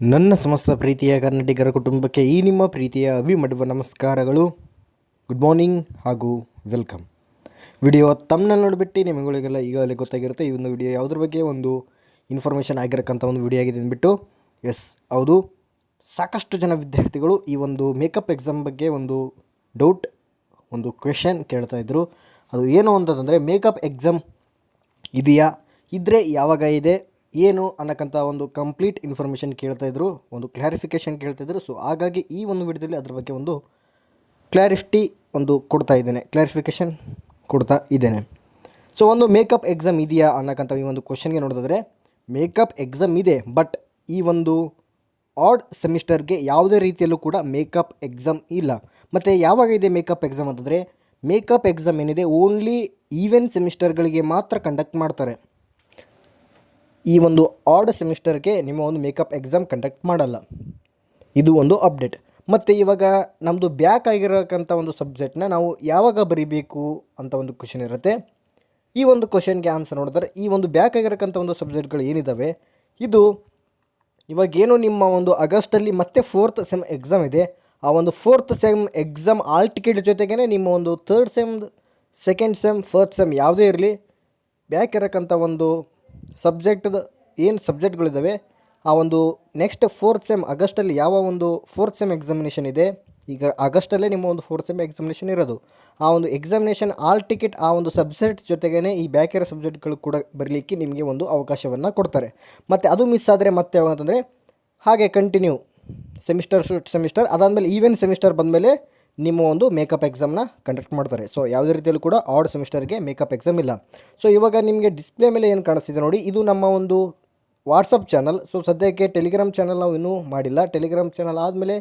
ನನ್ನ ಸಮಸ್ತ ಪ್ರೀತಿಯ ಕನ್ನಡಿಗರ ಕುಟುಂಬಕ್ಕೆ ಈ ನಿಮ್ಮ ಪ್ರೀತಿಯ ಅಭಿಮಡುವ ನಮಸ್ಕಾರಗಳು. ಗುಡ್ ಮಾರ್ನಿಂಗ್ ಹಾಗೂ ವೆಲ್ಕಮ್. ವಿಡಿಯೋ ತಮ್ಮನಲ್ಲಿ ನೋಡಿಬಿಟ್ಟು ನಿಮಗಳಿಗೆಲ್ಲ ಈಗಾಗಲೇ ಗೊತ್ತಾಗಿರುತ್ತೆ ಈ ಒಂದು ವಿಡಿಯೋ ಯಾವುದ್ರ ಬಗ್ಗೆ ಒಂದು ಇನ್ಫಾರ್ಮೇಷನ್ ಆಗಿರಕ್ಕಂಥ ಒಂದು ವಿಡಿಯೋ ಆಗಿದೆ ಅಂದ್ಬಿಟ್ಟು. ಎಸ್ ಹೌದು, ಸಾಕಷ್ಟು ಜನ ವಿದ್ಯಾರ್ಥಿಗಳು ಈ ಒಂದು ಮೇಕಪ್ ಎಕ್ಸಾಮ್ ಬಗ್ಗೆ ಒಂದು ಡೌಟ್, ಒಂದು ಕ್ವೆಶನ್ ಕೇಳ್ತಾಯಿದ್ರು. ಅದು ಏನು ಅಂತಂದರೆ, ಮೇಕಪ್ ಎಕ್ಸಾಮ್ ಇದೆಯಾ, ಇದ್ದರೆ ಯಾವಾಗ ಇದೆ, ಏನು ಅನ್ನೋಕ್ಕಂಥ ಒಂದು ಕಂಪ್ಲೀಟ್ ಇನ್ಫಾರ್ಮೇಷನ್ ಕೇಳ್ತಾಯಿದ್ರು, ಒಂದು ಕ್ಲಾರಿಫಿಕೇಷನ್ ಕೇಳ್ತಾಯಿದ್ರು. ಸೊ ಹಾಗಾಗಿ ಈ ಒಂದು ವಿಡಿಯೋದಲ್ಲಿ ಅದ್ರ ಬಗ್ಗೆ ಒಂದು ಕ್ಲಾರಿಫಿಕೇಷನ್ ಕೊಡ್ತಾ ಇದ್ದೇನೆ. ಸೊ ಒಂದು ಮೇಕಪ್ ಎಕ್ಸಾಮ್ ಇದೆಯಾ ಅನ್ನೋಕ್ಕಂಥ ಈ ಒಂದು ಕ್ವಶನ್ಗೆ ನೋಡಿದ್ರೆ, ಮೇಕಪ್ ಎಕ್ಸಾಮ್ ಇದೆ, ಬಟ್ ಈ ಒಂದು ಆಡ್ ಸೆಮಿಸ್ಟರ್ಗೆ ಯಾವುದೇ ರೀತಿಯಲ್ಲೂ ಕೂಡ ಮೇಕಪ್ ಎಕ್ಸಾಮ್ ಇಲ್ಲ. ಮತ್ತು ಯಾವಾಗ ಇದೆ ಮೇಕಪ್ ಎಕ್ಸಾಮ್ ಅಂತಂದರೆ, ಮೇಕಪ್ ಎಕ್ಸಾಮ್ ಏನಿದೆ ಓನ್ಲಿ ಈವೆನ್ ಸೆಮಿಸ್ಟರ್ಗಳಿಗೆ ಮಾತ್ರ ಕಂಡಕ್ಟ್ ಮಾಡ್ತಾರೆ. ಈ ಒಂದು ಆಡ್ ಸೆಮಿಸ್ಟರ್ಗೆ ನಿಮ್ಮ ಒಂದು ಮೇಕಪ್ ಎಕ್ಸಾಮ್ ಕಂಡಕ್ಟ್ ಮಾಡಲ್ಲ. ಇದು ಒಂದು ಅಪ್ಡೇಟ್. ಮತ್ತು ಇವಾಗ ನಮ್ಮದು ಬ್ಯಾಕ್ ಆಗಿರೋಕ್ಕಂಥ ಒಂದು ಸಬ್ಜೆಕ್ಟ್ನ ನಾವು ಯಾವಾಗ ಬರೀಬೇಕು ಅಂತ ಒಂದು ಕ್ವಶನ್ ಇರುತ್ತೆ. ಈ ಒಂದು ಕ್ವಶನ್ಗೆ ಆನ್ಸರ್ ನೋಡಿದ್ರೆ, ಈ ಒಂದು ಬ್ಯಾಕ್ ಆಗಿರೋಕ್ಕಂಥ ಒಂದು ಸಬ್ಜೆಕ್ಟ್ಗಳು ಏನಿದ್ದಾವೆ, ಇದು ಇವಾಗೇನು ನಿಮ್ಮ ಒಂದು ಆಗಸ್ಟಲ್ಲಿ ಮತ್ತೆ 4th ಸೆಮ್ ಎಕ್ಸಾಮ್ ಇದೆ. ಆ ಒಂದು 4th sem exam hall ticket ಜೊತೆಗೇ ನಿಮ್ಮ ಒಂದು 3rd sem, 2nd sem, 4th sem ಯಾವುದೇ ಇರಲಿ, ಬ್ಯಾಕ್ ಇರೋಕ್ಕಂಥ ಒಂದು ಸಬ್ಜೆಕ್ಟ್ದು ಏನು ಸಬ್ಜೆಕ್ಟ್ಗಳಿದ್ದಾವೆ, ಆ ಒಂದು ನೆಕ್ಸ್ಟ್ 4th ಸೆಮ್ ಆಗಸ್ಟಲ್ಲಿ ಯಾವ ಒಂದು 4th ಸೆಮ್ ಎಕ್ಸಾಮಿನೇಷನ್ ಇದೆ, ಈಗ ಆಗಸ್ಟಲ್ಲೇ ನಿಮ್ಮ ಒಂದು 4th ಸೆಮ್ ಎಕ್ಸಾಮಿನೇಷನ್ ಇರೋದು. ಆ ಒಂದು ಎಕ್ಸಾಮಿನೇಷನ್ ಆಲ್ ಟಿಕೆಟ್ ಆ ಒಂದು ಸಬ್ಜೆಕ್ಟ್ ಜೊತೆಗೇ ಈ ಬ್ಯಾಕ್ ಇರೋ ಸಬ್ಜೆಕ್ಟ್ಗಳು ಕೂಡ ಬರಲಿಕ್ಕೆ ನಿಮಗೆ ಒಂದು ಅವಕಾಶವನ್ನು ಕೊಡ್ತಾರೆ. ಮತ್ತು ಅದು ಮಿಸ್ ಆದರೆ ಮತ್ತೆ ಯಾವಾಗಂತಂದರೆ ಹಾಗೆ ಕಂಟಿನ್ಯೂ ಸೆಮಿಸ್ಟರ್ ಅದಾದಮೇಲೆ ಈವೆನ್ ಸೆಮಿಸ್ಟರ್ ಬಂದಮೇಲೆ ನಿಮ್ಮ ಒಂದು ಮೇಕಪ್ ಎಕ್ಸಾಮ್ನ ಕಂಡಕ್ಟ್ ಮಾಡ್ತಾರೆ. ಸೊ ಯಾವುದೇ ರೀತಿಯಲ್ಲೂ ಕೂಡ ಆಡ್ ಸೆಮಿಸ್ಟರ್ಗೆ ಮೇಕಪ್ ಎಕ್ಸಾಮ್ ಇಲ್ಲ. ಸೊ ಇವಾಗ ನಿಮಗೆ ಡಿಸ್ಪ್ಲೇ ಮೇಲೆ ಏನು ಕಾಣಿಸ್ತಿದೆ ನೋಡಿ, ಇದು ನಮ್ಮ ಒಂದು ವಾಟ್ಸಪ್ ಚಾನಲ್. ಸೊ ಸದ್ಯಕ್ಕೆ ಟೆಲಿಗ್ರಾಮ್ ಚಾನಲ್ ನಾವು ಇನ್ನೂ ಮಾಡಿಲ್ಲ. ಟೆಲಿಗ್ರಾಮ್ ಚಾನಲ್ ಆದಮೇಲೆ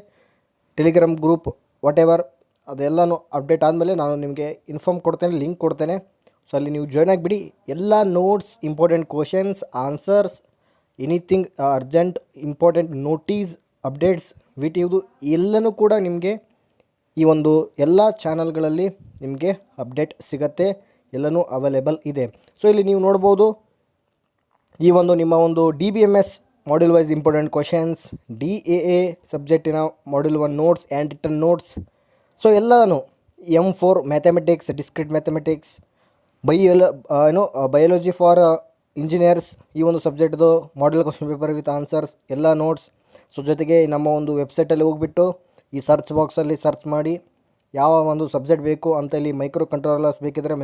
ಟೆಲಿಗ್ರಾಮ್ ಗ್ರೂಪ್ ವಾಟೆವರ್ ಅದೆಲ್ಲನೂ ಅಪ್ಡೇಟ್ ಆದಮೇಲೆ ನಾನು ನಿಮಗೆ ಇನ್ಫಾರ್ಮ್ ಕೊಡ್ತೇನೆ, ಲಿಂಕ್ ಕೊಡ್ತೇನೆ. ಸೊ ಅಲ್ಲಿ ನೀವು ಜಾಯ್ನ್ ಆಗಿಬಿಡಿ. ಎಲ್ಲ notes, important questions, answers, anything urgent important notice, updates, ವಿಟಿಯುದು ಎಲ್ಲನೂ ಕೂಡ ನಿಮಗೆ ಈ ಒಂದು ಎಲ್ಲ ಚಾನಲ್ಗಳಲ್ಲಿ ನಿಮಗೆ ಅಪ್ಡೇಟ್ ಸಿಗತ್ತೆ, ಎಲ್ಲನೂ ಅವೈಲೇಬಲ್ ಇದೆ. ಸೊ ಇಲ್ಲಿ ನೀವು ನೋಡ್ಬೋದು, ಈ ಒಂದು ನಿಮ್ಮ ಒಂದು DBMS module wise important questions, DAA ಸಬ್ಜೆಕ್ಟಿನ module 1 notes and written notes. So ಎಲ್ಲನೂ M4 mathematics, discrete mathematics, biology for engineers, ಈ ಒಂದು ಸಬ್ಜೆಕ್ಟ್ದು module question paper with answers, ಎಲ್ಲ ನೋಟ್ಸ್. ಸೊ ಜೊತೆಗೆ ನಮ್ಮ ಒಂದು ವೆಬ್ಸೈಟಲ್ಲಿ ಹೋಗಿಬಿಟ್ಟು ಈ ಸರ್ಚ್ ಬಾಕ್ಸಲ್ಲಿ ಸರ್ಚ್ ಮಾಡಿ ಯಾವ ಒಂದು ಸಬ್ಜೆಕ್ಟ್ ಬೇಕು ಅಂತ, ಇಲ್ಲಿ ಮೈಕ್ರೋ ಕಂಟ್ರೋಲರ್ಸ್ ಬೇಕಿದ್ದರೆ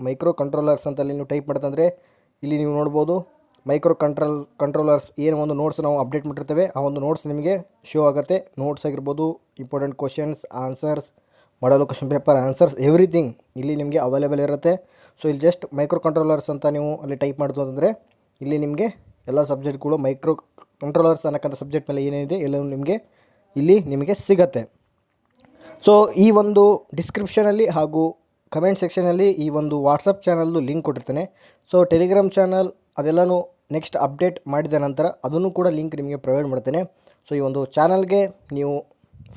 ಮೈಕ್ರೋ ಕಂಟ್ರೋಲರ್ಸ್ ಅಂತ ನೀವು ಟೈಪ್ ಮಾಡ್ತಂದರೆ ಇಲ್ಲಿ ನೀವು ನೋಡ್ಬೋದು ಮೈಕ್ರೋ ಕಂಟ್ರೋಲರ್ಸ್ ಏನು ಒಂದು ನೋಟ್ಸ್ ನಾವು ಅಪ್ಡೇಟ್ ಮಾಡಿರ್ತೇವೆ, ಆ ಒಂದು ನೋಟ್ಸ್ ನಿಮಗೆ ಶೋ ಆಗುತ್ತೆ. ನೋಟ್ಸ್ ಆಗಿರ್ಬೋದು, ಇಂಪಾರ್ಟೆಂಟ್ ಕ್ವಶನ್ಸ್, ಆನ್ಸರ್ಸ್, ಮಾಡಲು ಕ್ವಶನ್ ಪೇಪರ್ ಆನ್ಸರ್ಸ್, ಎವ್ರಿಥಿಂಗ್ ಇಲ್ಲಿ ನಿಮಗೆ ಅವೈಲೇಬಲ್ ಇರುತ್ತೆ. ಸೊ ಇಲ್ಲಿ ಜಸ್ಟ್ ಮೈಕ್ರೋ ಕಂಟ್ರೋಲರ್ಸ್ ಅಂತ ನೀವು ಅಲ್ಲಿ ಟೈಪ್ ಮಾಡ್ತು ಅಂತಂದರೆ ಇಲ್ಲಿ ನಿಮಗೆ ಎಲ್ಲ ಸಬ್ಜೆಕ್ಟ್ಗಳು ಮೈಕ್ರೋ ಕಂಟ್ರೋಲರ್ಸ್ ಅನ್ನೋಕ್ಕಂಥ ಸಬ್ಜೆಕ್ಟ್ ಮೇಲೆ ಏನೇನಿದೆ ಎಲ್ಲವೂ ನಿಮಗೆ ಸಿಗತ್ತೆ. ಸೊ ಈ ಒಂದು ಡಿಸ್ಕ್ರಿಪ್ಷನಲ್ಲಿ ಹಾಗೂ ಕಮೆಂಟ್ ಸೆಕ್ಷನಲ್ಲಿ ಈ ಒಂದು ವಾಟ್ಸಪ್ ಚಾನಲ್ದು ಲಿಂಕ್ ಕೊಟ್ಟಿರ್ತೇನೆ. ಸೊ ಟೆಲಿಗ್ರಾಮ್ ಚಾನಲ್ ಅದೆಲ್ಲನೂ ನೆಕ್ಸ್ಟ್ ಅಪ್ಡೇಟ್ ಮಾಡಿದ ನಂತರ ಅದನ್ನು ಕೂಡ ಲಿಂಕ್ ನಿಮಗೆ ಪ್ರೊವೈಡ್ ಮಾಡ್ತೇನೆ. ಸೊ ಈ ಒಂದು ಚಾನಲ್ಗೆ ನೀವು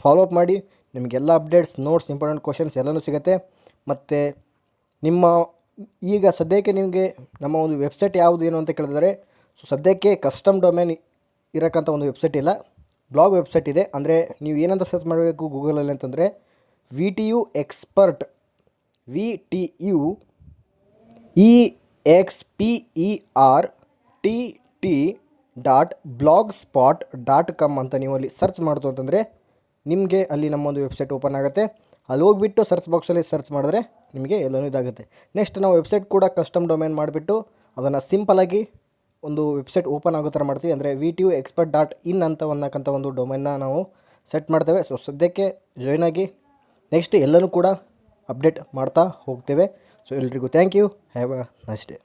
ಫಾಲೋ ಅಪ್ ಮಾಡಿ, ನಿಮಗೆಲ್ಲ ಅಪ್ಡೇಟ್ಸ್, ನೋಟ್ಸ್, ಇಂಪಾರ್ಟೆಂಟ್ ಕ್ವಶನ್ಸ್ ಎಲ್ಲನೂ ಸಿಗುತ್ತೆ. ಮತ್ತು ನಿಮ್ಮ ಈಗ ಸದ್ಯಕ್ಕೆ ನಿಮಗೆ ನಮ್ಮ ಒಂದು ವೆಬ್ಸೈಟ್ ಯಾವುದು ಏನು ಅಂತ ಕೇಳಿದರೆ, ಸೊ ಸದ್ಯಕ್ಕೆ ಕಸ್ಟಮ್ ಡೊಮೇನ್ ಇರೋಕ್ಕಂಥ ಒಂದು ವೆಬ್ಸೈಟ್ ಇಲ್ಲ, ಬ್ಲಾಗ್ ವೆಬ್ಸೈಟ್ ಇದೆ. ಅಂದರೆ ನೀವು ಏನಂತ ಸರ್ಚ್ ಮಾಡಬೇಕು ಗೂಗಲಲ್ಲಿ ಅಂತಂದರೆ VTU Expert VTUEXPERTT.blogspot.com ಅಂತ ನೀವು ಅಲ್ಲಿ ಸರ್ಚ್ ಮಾಡ್ತು ಅಂತಂದರೆ ನಿಮಗೆ ಅಲ್ಲಿ ನಮ್ಮೊಂದು ವೆಬ್ಸೈಟ್ ಓಪನ್ ಆಗುತ್ತೆ. ಅಲ್ಲಿ ಹೋಗಿಬಿಟ್ಟು ಸರ್ಚ್ ಬಾಕ್ಸಲ್ಲಿ ಸರ್ಚ್ ಮಾಡಿದ್ರೆ ನಿಮಗೆ ಎಲ್ಲನೂ ಇದಾಗುತ್ತೆ. ನೆಕ್ಸ್ಟ್ ನಾವು ವೆಬ್ಸೈಟ್ ಕೂಡ ಕಸ್ಟಮ್ ಡೊಮೇನ್ ಮಾಡಿಬಿಟ್ಟು ಅದನ್ನು ಸಿಂಪಲಾಗಿ ಒಂದು ವೆಬ್ಸೈಟ್ ಓಪನ್ ಆಗೋ ಥರ ಮಾಡ್ತೀವಿ. ಅಂದರೆ VTUExpert.in ಅಂತ ಅನ್ನೋಕ್ಕಂಥ ಒಂದು ಡೊಮೇನ್ನ ನಾವು ಸೆಟ್ ಮಾಡ್ತೇವೆ. ಸೊ ಸದ್ಯಕ್ಕೆ ಜಾಯ್ನ್ ಆಗಿ ನೆಕ್ಸ್ಟ್ ಎಲ್ಲನೂ ಕೂಡ ಅಪ್ಡೇಟ್ ಮಾಡ್ತಾ ಹೋಗ್ತೇವೆ. ಸೊ ಎಲ್ರಿಗೂ thank you, have a nice day.